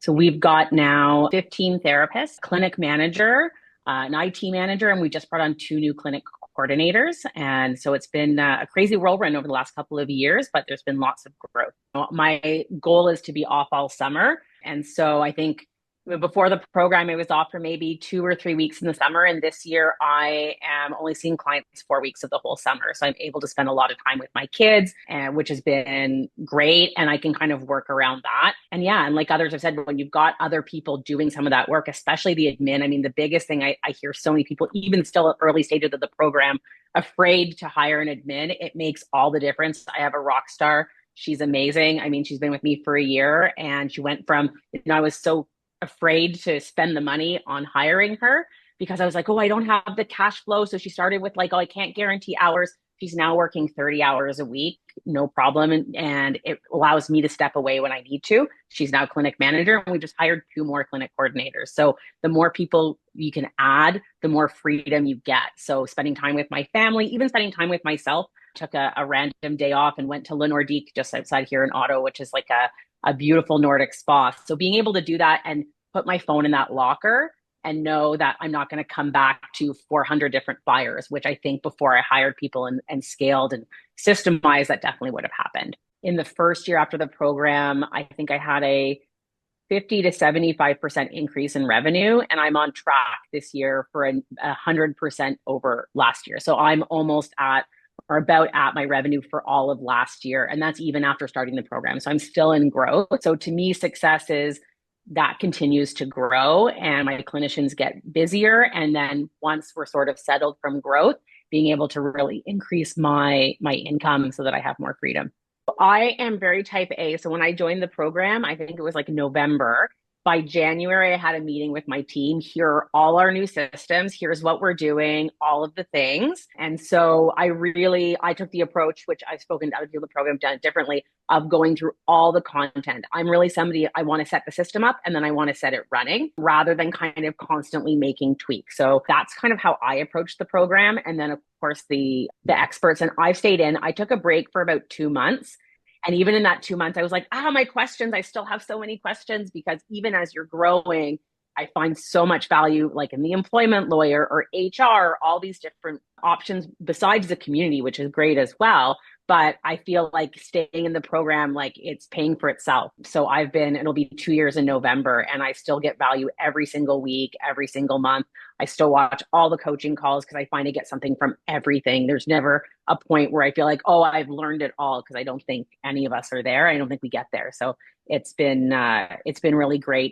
So we've got now 15 therapists, clinic manager, an IT manager, and we just brought on two new clinic coordinators. And so it's been a crazy whirlwind over the last couple of years, but there's been lots of growth. My goal is to be off all summer. And so I think before the program, it was off for maybe 2 or 3 weeks in the summer. And this year, I am only seeing clients 4 weeks of the whole summer. So I'm able to spend a lot of time with my kids, and which has been great. And I can kind of work around that. And yeah, and like others have said, when you've got other people doing some of that work, especially the admin, I mean, the biggest thing I hear so many people, even still at early stages of the program, afraid to hire an admin. It makes all the difference. I have a rock star. She's amazing. I mean, she's been with me for a year, and she went from, I was so afraid to spend the money on hiring her because I was like, oh, I don't have the cash flow. So she started with like, oh, I can't guarantee hours. She's now working 30 hours a week, no problem. And it allows me to step away when I need to. She's now clinic manager, and we just hired two more clinic coordinators. So the more people you can add, the more freedom you get. So spending time with my family, even spending time with myself, took a random day off and went to Le Nordique just outside here in Ottawa, which is like a beautiful Nordic spa. So being able to do that and put my phone in that locker and know that I'm not going to come back to 400 different fires, which I think before I hired people and scaled and systemized, that definitely would have happened. In the first year after the program, I think I had a 50 to 75% increase in revenue. And I'm on track this year for a 100% over last year. So I'm almost at or about at my revenue for all of last year. And that's even after starting the program. So I'm still in growth. So to me, success is that continues to grow and my clinicians get busier. And then once we're sort of settled from growth, being able to really increase my income so that I have more freedom. I am very type A. So when I joined the program, I think it was like November. By January, I had a meeting with my team. Here are all our new systems. Here's what we're doing, all of the things. And so I took the approach, which I've spoken to other people in the program, done it differently, of going through all the content. I'm really somebody, I want to set the system up and then I want to set it running rather than kind of constantly making tweaks. So that's kind of how I approach the program. And then of course the experts, and I've stayed in, I took a break for about 2 months. And even in that 2 months, I was like, my questions, I still have so many questions because even as you're growing, I find so much value like in the employment lawyer or HR, all these different options besides the community, which is great as well. But I feel like staying in the program, like it's paying for itself. So it'll be 2 years in November, and I still get value every single week, every single month. I still watch all the coaching calls because I find I get something from everything. There's never a point where I feel like, oh, I've learned it all, because I don't think any of us are there. I don't think we get there. So it's been really great.